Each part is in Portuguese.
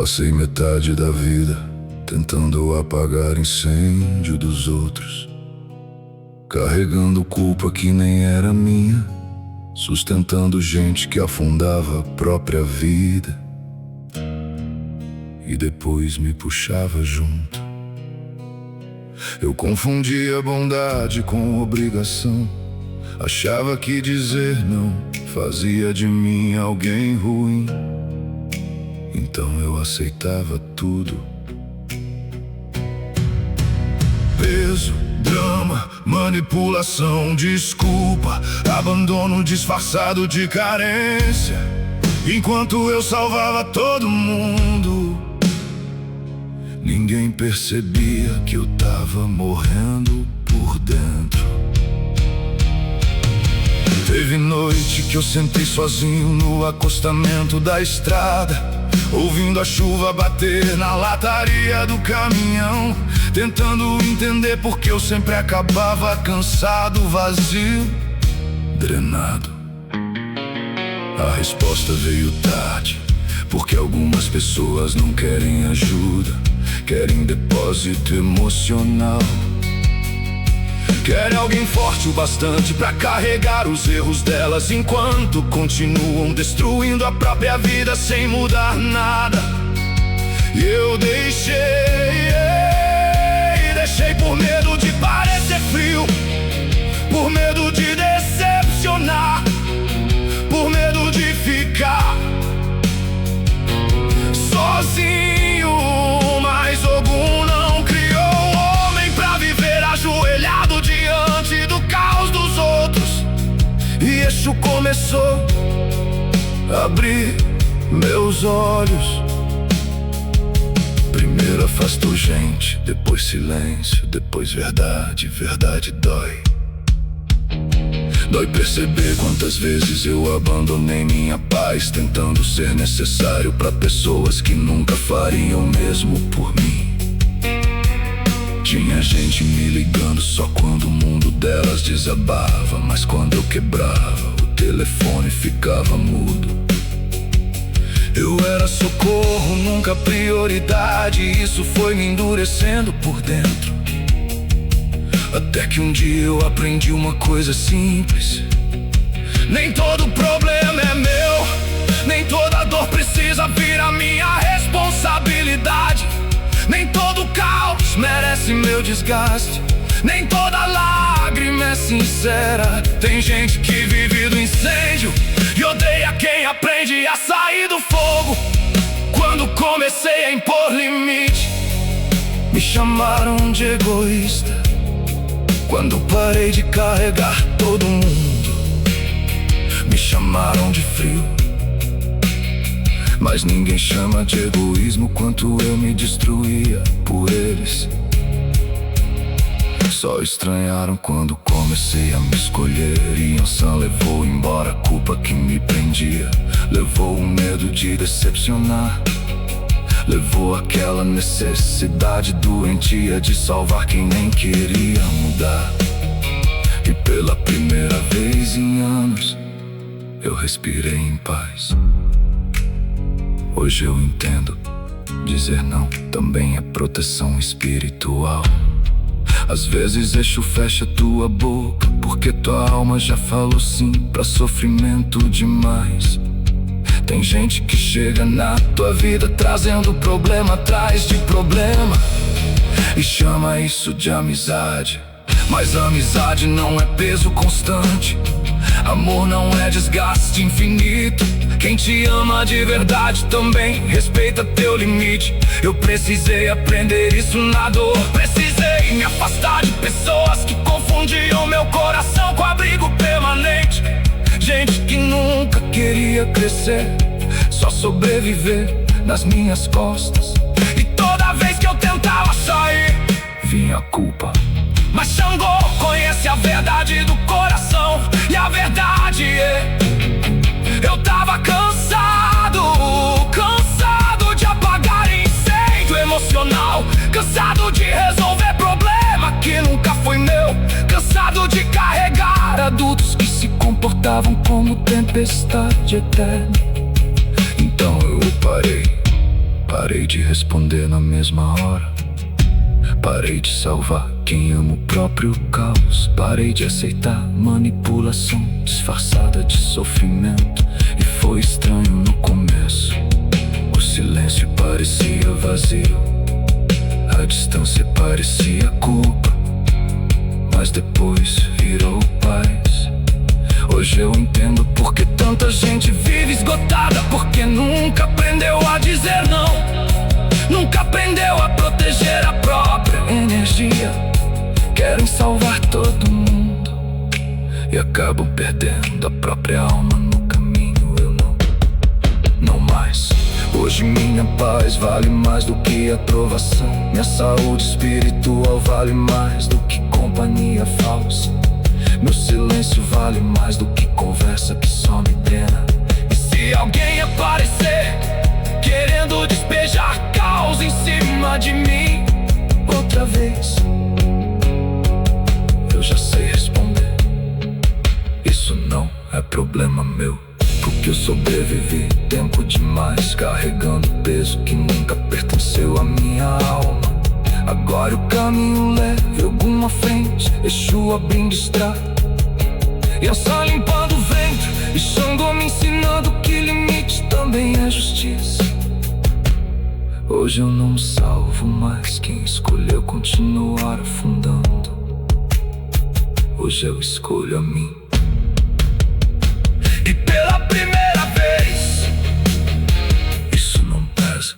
Passei metade da vida tentando apagar incêndio dos outros, carregando culpa que nem era minha, sustentando gente que afundava a própria vida e depois me puxava junto. Eu confundia bondade com obrigação, achava que dizer não fazia de mim alguém ruim. Então eu aceitava tudo. Peso, drama, manipulação, desculpa, abandono disfarçado de carência. Enquanto eu salvava todo mundo, ninguém percebia que eu tava morrendo por dentro. Teve noite que eu sentei sozinho no acostamento da estrada, ouvindo a chuva bater na lataria do caminhão, tentando entender por que eu sempre acabava cansado, vazio, drenado. A resposta veio tarde, porque algumas pessoas não querem ajuda, querem depósito emocional. Querem alguém forte o bastante pra carregar os erros delas, enquanto continuam destruindo a própria vida sem mudar nada. E eu deixei por medo de parecer frio, por medo de decepcionar, por medo de ficar sozinho. Mas Ogum não criou um homem pra viver ajoelhado diante do caos dos outros. E Exu começou a abrir meus olhos. Primeiro afastou gente, depois silêncio, depois verdade. Verdade dói. Dói perceber quantas vezes eu abandonei minha paz, tentando ser necessário pra pessoas que nunca fariam o mesmo por mim. Tinha gente me ligando só quando o mundo delas desabava, mas quando eu quebrava, o telefone ficava mudo. Eu era socorro, nunca prioridade, e isso foi me endurecendo por dentro. Até que um dia eu aprendi uma coisa simples: nem todo problema é meu, nem toda dor precisa vir a minha responsabilidade. Nem todo caos merece meu desgaste, nem toda lágrima é sincera. Tem gente que vive do incêndio e odeia quem aprende a sair do fogo. Quando comecei a impor limite, me chamaram de egoísta. Quando parei de carregar todo mundo, me chamaram de frio. Mas ninguém chama de egoísmo quanto eu me destruía por eles. Só estranharam quando comecei a me escolher. E Yansan levou embora a culpa que me prendia, levou o medo de decepcionar, levou aquela necessidade doentia de salvar quem nem queria mudar. E pela primeira vez em anos, eu respirei em paz. Hoje eu entendo, dizer não também é proteção espiritual. Às vezes Exu fecha tua boca, porque tua alma já falou sim pra sofrimento demais. Tem gente que chega na tua vida trazendo problema atrás de problema, e chama isso de amizade. Mas a amizade não é peso constante, amor não é desgaste infinito. Quem te ama de verdade também respeita teu limite. Eu precisei aprender isso na dor, precisei me afastar de pessoas que confundiam meu coração com abrigo permanente. Gente que nunca queria crescer, só sobreviver nas minhas costas. E toda vez que eu tentava sair, vinha a culpa. Mas Xangô conhece a verdade do coração, e a verdade é: eu tava cansado, cansado de apagar incêndio emocional, cansado de resolver problema que nunca foi meu, cansado de carregar adultos que se comportavam como tempestade eterna. Então eu parei Parei de responder na mesma hora. Parei de salvar quem ama o próprio caos. Parei de aceitar manipulação disfarçada de sofrimento. E foi estranho no começo. O silêncio parecia vazio, a distância parecia culpa, mas depois virou paz. Hoje eu entendo por que tanta gente vive esgotada, porque nunca aprendeu a dizer não, nunca aprendeu a proteger a própria energia. Querem salvar todo mundo e acabam perdendo a própria alma no caminho. Eu não mais. Hoje minha paz vale mais do que aprovação. Minha saúde espiritual vale mais do que companhia falsa. Meu silêncio vale mais do que conversa que só me drena. E se alguém aparecer querendo despejar caos em cima de mim outra vez, eu já sei responder: isso não é problema meu, porque eu sobrevivi tempo demais carregando peso que nunca pertenceu à minha alma. Agora o caminho leve alguma frente, Exu abrindo estrada, Yansan limpando o vento e Xangô me ensinando que limite também é justiça. Hoje eu não salvo mais quem escolheu continuar afundando. Hoje eu escolho a mim. E pela primeira vez, isso não pesa.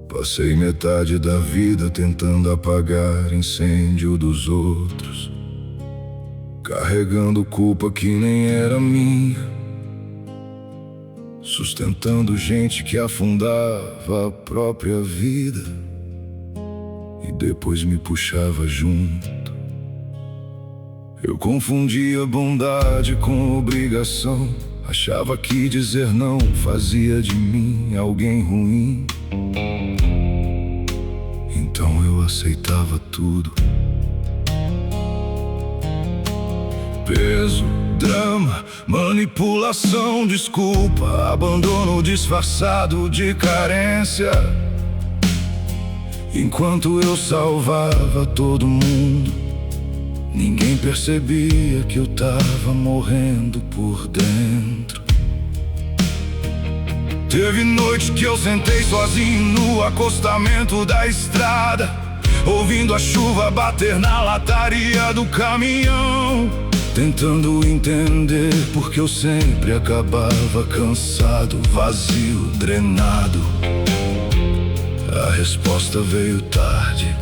Passei metade da vida tentando apagar incêndio dos outros, carregando culpa que nem era minha, sustentando gente que afundava a própria vida e depois me puxava junto. Eu confundia bondade com obrigação, achava que dizer não fazia de mim alguém ruim. Então eu aceitava tudo. Peso, drama, manipulação, desculpa, abandono disfarçado de carência. Enquanto eu salvava todo mundo, ninguém percebia que eu tava morrendo por dentro. Teve noite que eu sentei sozinho no acostamento da estrada, ouvindo a chuva bater na lataria do caminhão, tentando entender porque eu sempre acabava cansado, vazio, drenado. A resposta veio tarde,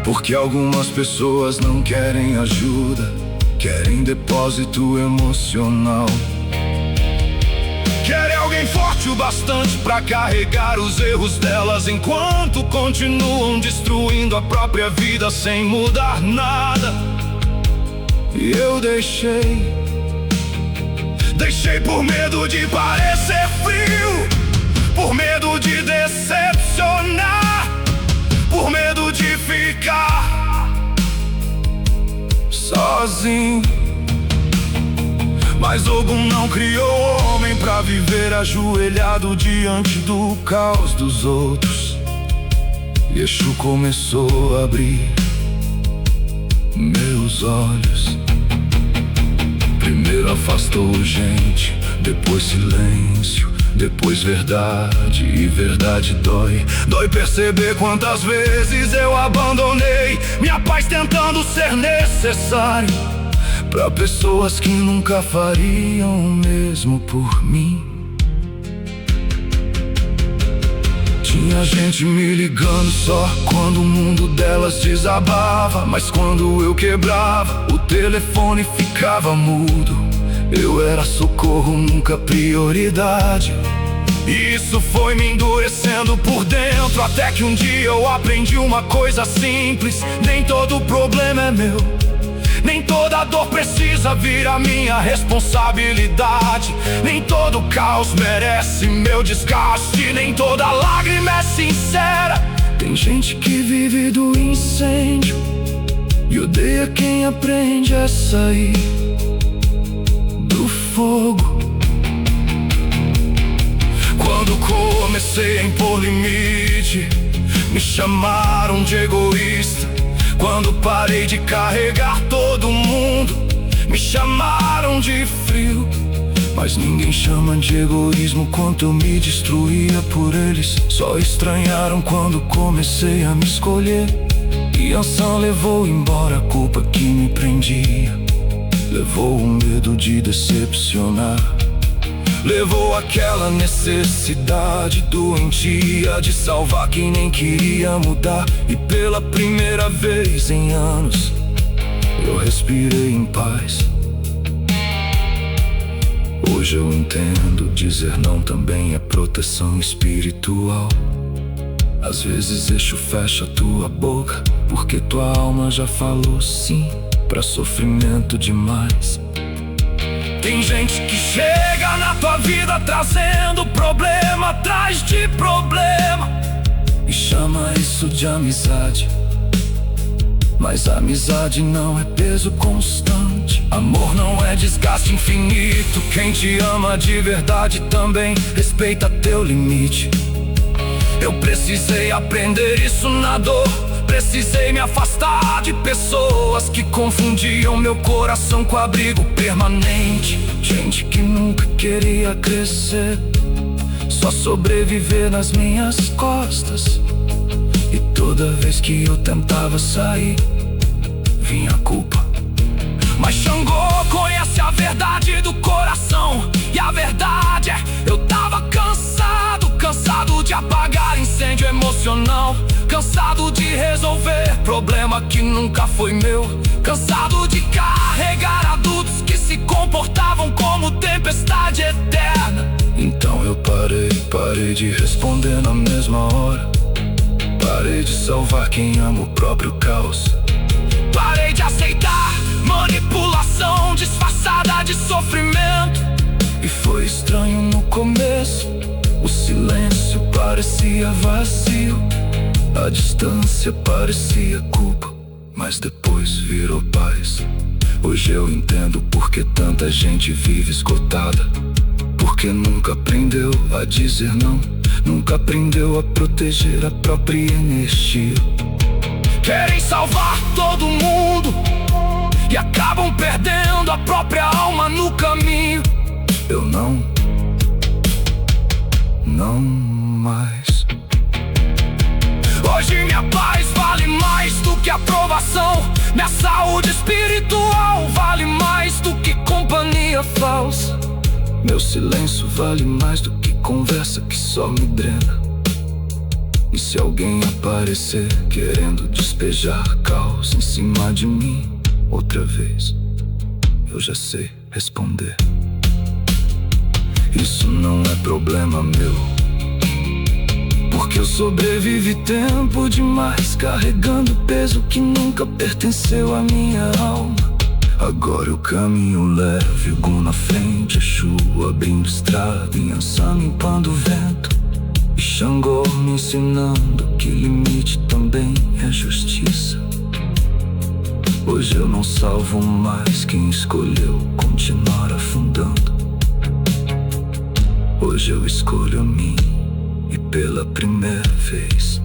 porque algumas pessoas não querem ajuda, querem depósito emocional. Querem alguém forte o bastante pra carregar os erros delas, enquanto continuam destruindo a própria vida sem mudar nada. E eu deixei por medo de parecer frio, por medo de decepcionar, por medo de ficar sozinho. Mas Ogum não criou homem pra viver ajoelhado diante do caos dos outros. E Exu começou a abrir meus olhos. Primeiro afastou gente, depois silêncio, depois verdade. E verdade dói, dói perceber quantas vezes eu abandonei minha paz tentando ser necessário pra pessoas que nunca fariam o mesmo por mim. Tinha gente me ligando só quando o mundo delas desabava, mas quando eu quebrava, o telefone ficava mudo. Eu era socorro, nunca prioridade. E isso foi me endurecendo por dentro, até que um dia eu aprendi uma coisa simples: nem todo problema é meu. Nem toda dor precisa vir a minha responsabilidade. Nem todo caos merece meu desgaste. Nem toda lágrima é sincera. Tem gente que vive do incêndio e odeia quem aprende a sair do fogo. Quando comecei a impor limite, me chamaram de egoísta. Quando parei de carregar todo mundo, me chamaram de frio. Mas ninguém chama de egoísmo quanto eu me destruía por eles. Só estranharam quando comecei a me escolher. E Yansan levou embora a culpa que me prendia. Levou o medo de decepcionar. Levou aquela necessidade doentia de salvar quem nem queria mudar. E pela primeira vez em anos, eu respirei em paz. Hoje eu entendo, dizer não também é proteção espiritual. Às vezes Exu fecha tua boca, porque tua alma já falou sim pra sofrimento demais. Tem gente que chega na tua vida trazendo problema atrás de problema e chama isso de amizade. Mas amizade não é peso constante. Amor não é desgaste infinito. Quem te ama de verdade também respeita teu limite. Eu precisei aprender isso na dor. Precisei me afastar de pessoas que confundiam meu coração com abrigo permanente. Gente que nunca queria crescer, só sobreviver nas minhas costas. E toda vez que eu tentava sair, vinha a culpa. Mas Xangô conhece a verdade do coração. E a verdade é, eu tava cansado. Cansado de apagar incêndio emocional. Cansado de resolver problema que nunca foi meu. Cansado de carregar adultos que se comportavam como tempestade eterna. Então eu parei de responder na mesma hora. Parei de salvar quem ama o próprio caos. Parei de aceitar manipulação disfarçada de sofrimento. E foi estranho no começo. O silêncio parecia vazio. A distância parecia culpa, mas depois virou paz. Hoje eu entendo porque tanta gente vive esgotada. Porque nunca aprendeu a dizer não. Nunca aprendeu a proteger a própria energia. Querem salvar todo mundo e acabam perdendo a própria alma no caminho. Eu não mais. Hoje minha paz vale mais do que aprovação. Minha saúde espiritual vale mais do que companhia falsa. Meu silêncio vale mais do que conversa que só me drena. E se alguém aparecer querendo despejar caos em cima de mim outra vez, eu já sei responder. Isso não é problema meu, porque eu sobrevivi tempo demais carregando peso que nunca pertenceu à minha alma. Agora eu caminho leve, Ogum na frente, Exu abrindo estrada, Yansan limpando o vento e Xangô me ensinando que limite também é justiça. Hoje eu não salvo mais quem escolheu continuar afundando. Hoje eu escolho a mim, e pela primeira vez